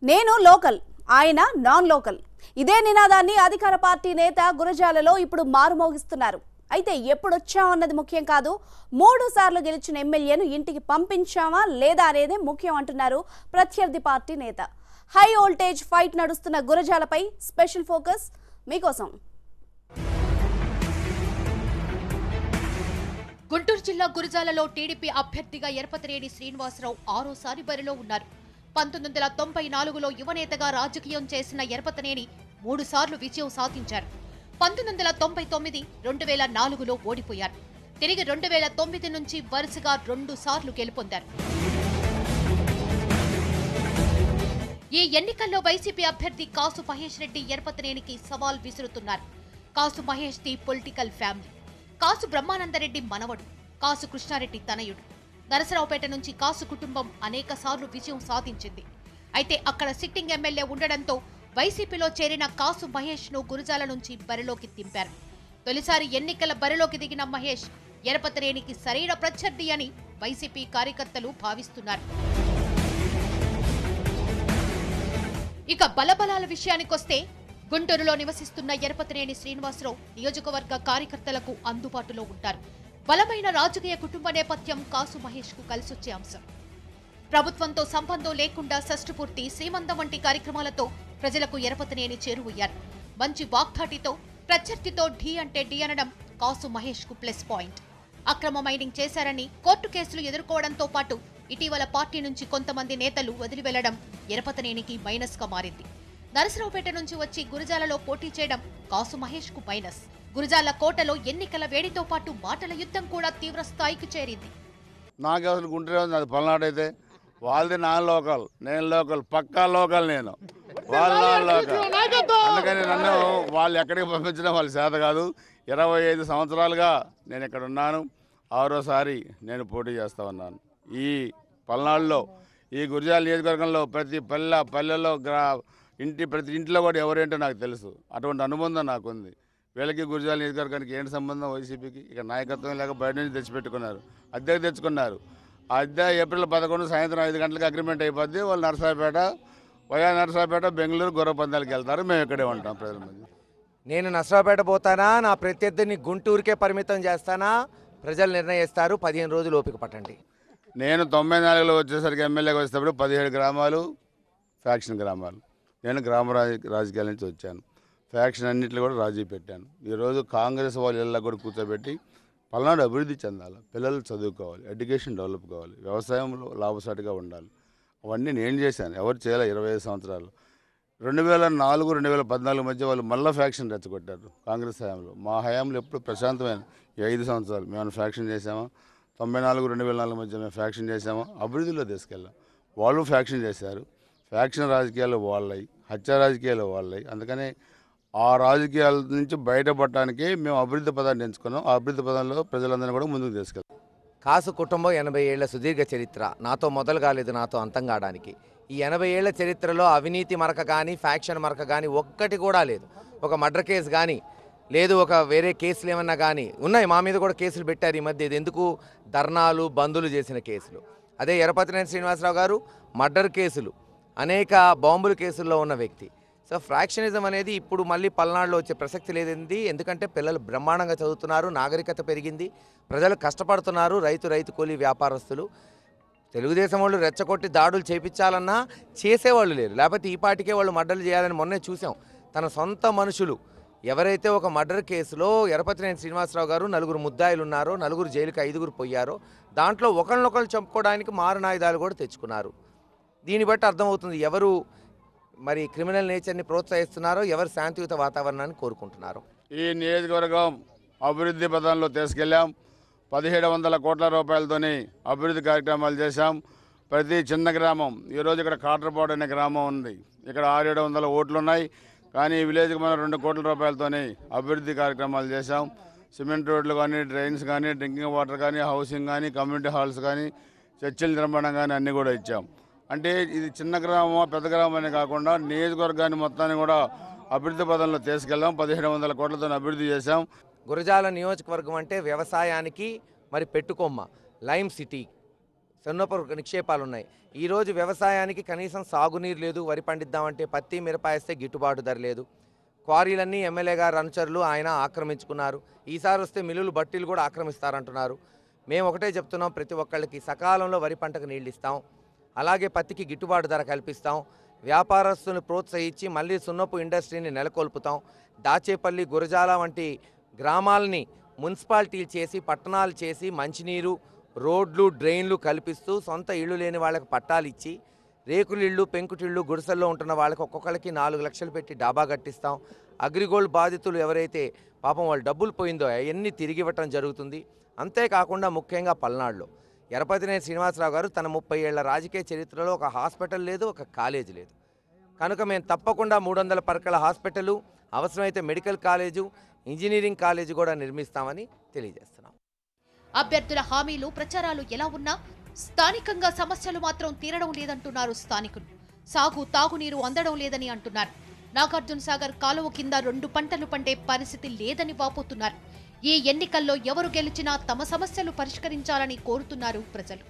నేను లోకల్, ఆయన non local. ఇదే నినాదాన్ని అధికార పార్టీ నేత గురజాలలో ఇప్పుడు మారుమోగిస్తున్నారు. అయితే ఎప్పుడొచ్చామన్నది ముఖ్యం కాదు, 3 సార్లు గెలిచిన ఎమ్మెల్యేను ఇంటికి పంపించామా లేదా అనేదే ముఖ్యం అంటున్నారు ప్రత్యర్థి పార్టీ నేత. హై వోల్టేజ్ ఫైట్ నడుస్తున్న గురజాలపై స్పెషల్ ఫోకస్ మీకోసం. గుంటూరు జిల్లా గురజాలలో టీడీపీ అభ్యర్థిగా ఎరపతినేని శ్రీనివాసరావు 6సారి బరిలో ఉన్నారు. 1994లో యువనేతగా రాజకీయం చేసిన ఎరపతినేని 3 సార్లు విజయం సాధించారు. 1999, 2004లో ఓడిపోయారు. తిరిగి 2009 నుంచి వరుసగా 2 సార్లు గెలుపొందారు. ఈ ఎన్నికల్లో వైసీపీ అభ్యర్థి కాసు మహేష్ రెడ్డి ఎరపతినేనికి సవాల్ విసురుతున్నారు. కాసు మహేష్ ది పొలిటికల్ ఫ్యామిలీ. కాసు బ్రహ్మానందరెడ్డి మనవడు, కాసు కృష్ణారెడ్డి తనయుడు. నరసరావుపేట నుంచి కాసు కుటుంబం అనేక సార్లు విజయం సాధించింది. అయితే అక్కడ సిట్టింగ్ ఎమ్మెల్యే ఉండడంతో వైసీపీలో చేరిన కాసు మహేష్ ను గురజాల నుంచి బరిలోకి దింపారు. తొలిసారి ఎన్నికల బరిలోకి దిగిన మహేష్ ఎరపతినేనికి సరైన ప్రత్యర్థి అని వైసీపీ కార్యకర్తలు భావిస్తున్నారు. ఇక బలబలాల విషయానికొస్తే గుంటూరులో నివసిస్తున్న ఎరపతినేని శ్రీనివాసరావు నియోజకవర్గ కార్యకర్తలకు అందుబాటులో ఉంటారు. బలమైన రాజకీయ కుటుంబ నేపథ్యం కాసు మహేష్ కు కలిసొచ్చే అంశం. ప్రభుత్వంతో సంబంధం లేకుండా షష్ఠపూర్తి, శ్రీమంతం వంటి కార్యక్రమాలతో ప్రజలకు ఎరపతినేని చేరువయ్యారు. మంచి వాగ్ధాటితో ప్రత్యర్థితో ఢీ అంటే ఢీ అనడం కాసు మహేష్ కు ప్లస్ పాయింట్. అక్రమ మైనింగ్ చేశారని కోర్టు కేసులు ఎదుర్కోవడంతో పాటు ఇటీవల పార్టీ నుంచి కొంతమంది నేతలు వదిలి వెళ్లడం ఎరపతినేనికి మైనస్ గా మారింది. నరసరావుపేట నుంచి వచ్చి గురజాలలో పోటీ చేయడం కాసు మహేష్ కు మైనస్. గురజాల కోటలో ఎన్నికల వేడితో పాటు మాటల యుద్ధం కూడా తీవ్ర స్థాయికి చేరింది. నాకు అసలు గుంటూరు నాది పల్నాడైతే వాళ్ళది నాన్ లోకల్, నేను లోకల్, పక్కా లోకల్. నేను వాళ్ళు నాన్ లోకల్. అందుకని నన్ను వాళ్ళు ఎక్కడికి పంపించడం వాళ్ళ చేత కాదు. 25 సంవత్సరాలుగా నేను ఇక్కడ ఉన్నాను. 6సారి నేను పోటీ చేస్తా ఉన్నాను. ఈ పల్నాడులో, ఈ గురజాల నియోజకవర్గంలో ప్రతి పల్లెల్లో ప్రతి ఇంట్లో కూడా ఎవరేంటో నాకు తెలుసు. అటువంటి అనుబంధం నాకుంది. వీళ్ళకి గురజాల నియోజకవర్గానికి ఏంటి సంబంధం? వైసీపీకి ఇక్కడ నాయకత్వం లేక బయట నుంచి తెచ్చిపెట్టుకున్నారు, అద్దెకు తెచ్చుకున్నారు. ఆ అద్దె ఏప్రిల్ 11 సాయంత్రం 5 గంటలకు అగ్రిమెంట్ అయిపోద్ది. వాళ్ళు నరసరావుపేట, బెంగళూరు గుర్రపందాలకు వెళ్తారు. మేము ఇక్కడే ఉంటాం ప్రజల మధ్య. నేను నరసరావుపేట పోతానా, నా ప్రత్యర్థిని గుంటూరుకే పరిమితం చేస్తానా, ప్రజలు నిర్ణయిస్తారు. 15 రోజులు ఓపిక పట్టండి. నేను 94లో వచ్చేసరికి ఎమ్మెల్యేగా వచ్చేటప్పుడు 17 గ్రామాలు ఫ్యాక్షన్ గ్రామాలు. నేను గ్రామ రాజకీయాల నుంచి వచ్చాను. ఫ్యాక్షన్ అన్నింటిలో కూడా రాజీ పెట్టాను. ఈరోజు కాంగ్రెస్ వాళ్ళు ఇళ్ళ కూడా కూర్చోబెట్టి పల్నాడు అభివృద్ధి చెందాలి, పిల్లలు చదువుకోవాలి, ఎడ్యుకేషన్ డెవలప్ కావాలి, వ్యవసాయంలో లాభసాటిగా ఉండాలి. అవన్నీ నేను చేశాను. ఎవరు చేయాలి? 25 సంవత్సరాలు. 2004, 2014 మధ్య వాళ్ళు మళ్ళీ ఫ్యాక్షన్ రెచ్చగొట్టారు కాంగ్రెస్ హయాంలో. మా హయాంలో ఎప్పుడు ప్రశాంతమైన ఈ 5 సంవత్సరాలు మేము ఫ్యాక్షన్ చేసామా? 94, 2004 మధ్య మేము ఫ్యాక్షన్ చేసామా? అభివృద్ధిలో తీసుకెళ్ళాం. వాళ్ళు ఫ్యాక్షన్ చేశారు. ఫ్యాక్షన్ రాజకీయాలు వాళ్ళవి, హత్య రాజకీయాలు వాళ్ళవి. అందుకని ఆ రాజకీయాల నుంచి బయటపడటానికి మేము అభివృద్ధి పదాన్ని ఎంచుకున్నాం. ఆ అభివృద్ధి పదంలో ప్రజలందరినీ కూడా ముందుకు తీసుకెళ్తాం. కాసు కుటుంబం 80 ఏళ్ల సుదీర్ఘ చరిత్ర. నాతో మొదలు కాలేదు, నాతో అంతం కావడానికి. ఈ 80 ఏళ్ల చరిత్రలో అవినీతి మరక కానీ, ఫ్యాక్షన్ మరక కానీ ఒక్కటి కూడా లేదు. ఒక మర్డర్ కేసు కానీ లేదు, ఒక వేరే కేసులు ఏమన్నా కానీ ఉన్నాయి. మా మీద కూడా కేసులు పెట్టారు ఈ మధ్య. ఇది ఎందుకు? ధర్నాలు, బందులు చేసిన కేసులు. అదే ఎరపతినేని శ్రీనివాసరావు గారు మర్డర్ కేసులు, అనేక బాంబుల కేసుల్లో ఉన్న వ్యక్తి. సో ఫ్రాక్షనిజం అనేది ఇప్పుడు మళ్ళీ పల్నాడులో వచ్చే ప్రసక్తి లేదండి. ఎందుకంటే పిల్లలు బ్రహ్మాండంగా చదువుతున్నారు, నాగరికత పెరిగింది, ప్రజలు కష్టపడుతున్నారు, రైతు కూలీ వ్యాపారస్తులు. తెలుగుదేశం వాళ్ళు రెచ్చగొట్టి దాడులు చేయించాలన్నా చేసేవాళ్ళు లేరు. లేకపోతే ఈ పాటికే వాళ్ళు మర్డర్లు చేయాలని మొన్నే చూసాం. తన సొంత మనుషులు ఎవరైతే ఒక మర్డర్ కేసులో ఎరపతినేని శ్రీనివాసరావు గారు, 4 ముద్దాయిలు ఉన్నారో, 4 జైలుకి 5 పోయారో, దాంట్లో ఒకరినొకరు చంపుకోవడానికి మారణాయుధాలు కూడా తెచ్చుకున్నారు. దీన్ని బట్టి అర్థమవుతుంది ఎవరు మరి క్రిమినల్ నేచర్ని ప్రోత్సహిస్తున్నారో, ఎవరు శాంతియుత వాతావరణాన్ని కోరుకుంటున్నారు. ఈ నియోజకవర్గం అభివృద్ధి పదంలో తీసుకెళ్ళాం. 1700 కోట్ల రూపాయలతోని అభివృద్ధి కార్యక్రమాలు చేశాం. ప్రతి చిన్న గ్రామం, ఈరోజు ఇక్కడ కాట్రపాడు అనే గ్రామం ఉంది. ఇక్కడ 600-700 ఓట్లు ఉన్నాయి. కానీ ఈ విలేజ్కి మనం 2 కోట్ల రూపాయలతోని అభివృద్ధి కార్యక్రమాలు చేశాం. సిమెంట్ రోడ్లు కానీ, డ్రైన్స్ కానీ, డ్రింకింగ్ వాటర్ కానీ, హౌసింగ్ కానీ, కమ్యూనిటీ హాల్స్ కానీ, చర్చిల నిర్మాణం కానీ అన్నీ కూడా ఇచ్చాం. అంటే ఇది చిన్న గ్రామం, పెద్ద గ్రామం అనే కాకుండా నియోజకవర్గాన్ని మొత్తాన్ని కూడా అభివృద్ధి పదంలో తీసుకెళ్ళాం. 1700 కోట్లతో అభివృద్ధి చేశాం. గురజాల నియోజకవర్గం అంటే వ్యవసాయానికి మరి పెట్టుకొమ్మ, లైమ్ సిటీ. సున్నపు నిక్షేపాలు ఉన్నాయి. ఈరోజు వ్యవసాయానికి కనీసం సాగునీరు లేదు. వరి పండిద్దామంటే పత్తి మిరపాయిస్తే గిట్టుబాటు ధర లేదు. క్వారీలన్నీ ఎమ్మెల్యే గారు అనుచరులు ఆయన ఆక్రమించుకున్నారు. ఈసారి వస్తే మిల్లులు బట్టీలు కూడా ఆక్రమిస్తారంటున్నారు. మేము ఒకటే చెప్తున్నాం, ప్రతి ఒక్కళ్ళకి సకాలంలో వరి పంటకు నీళ్ళు ఇస్తాం, అలాగే పత్తికి గిట్టుబాటు ధర కల్పిస్తాం, వ్యాపారస్తులను ప్రోత్సహించి మళ్ళీ సున్నపు ఇండస్ట్రీని నెలకొల్పుతాం. దాచేపల్లి, గురజాల వంటి గ్రామాలని మున్సిపాలిటీలు చేసి పట్టణాలు చేసి మంచినీరు, రోడ్లు, డ్రైన్లు కల్పిస్తూ సొంత ఇళ్ళు లేని వాళ్ళకి పట్టాలు ఇచ్చి రేకులిళ్ళు, పెంకుటిళ్ళు, గుడిసెల్లో ఉంటున్న వాళ్ళకి ఒక్కొక్కరికి 4 లక్షలు పెట్టి డాబా కట్టిస్తాం. అగ్రిగోల్డ్ బాధితులు ఎవరైతే పాపం వాళ్ళు డబ్బులు పోయిందో అవన్నీ తిరిగి ఇవ్వటం జరుగుతుంది. అంతేకాకుండా ముఖ్యంగా పల్నాడులో ఎరపతినేని శ్రీనివాసరావు గారు తన 30 ఏళ్ల రాజకీయ చరిత్రలో ఒక హాస్పిటల్ లేదు, ఒక కాలేజీ లేదు. కనుక మేము తప్పకుండా 300 పడకల హాస్పిటలు, అవసరమైతే మెడికల్ కాలేజు, ఇంజనీరింగ్ కాలేజీ కూడా నిర్మిస్తామని తెలియజేస్తున్నాం. అభ్యర్థుల హామీలు, ప్రచారాలు ఎలా ఉన్నా స్థానికంగా సమస్యలు మాత్రం తీరడం లేదంటున్నారు స్థానికులు. సాగు, తాగునీరు అందడం లేదని అంటున్నారు. నాగార్జున సాగర్ కాలువ కింద 2 పంటలు పండే పరిస్థితి లేదని వాపోతున్నారు. ఈ ఎన్నికల్లో ఎవరు గెలిచినా తమ సమస్యలు పరిష్కరించాలని కోరుతున్నారు ప్రజలు.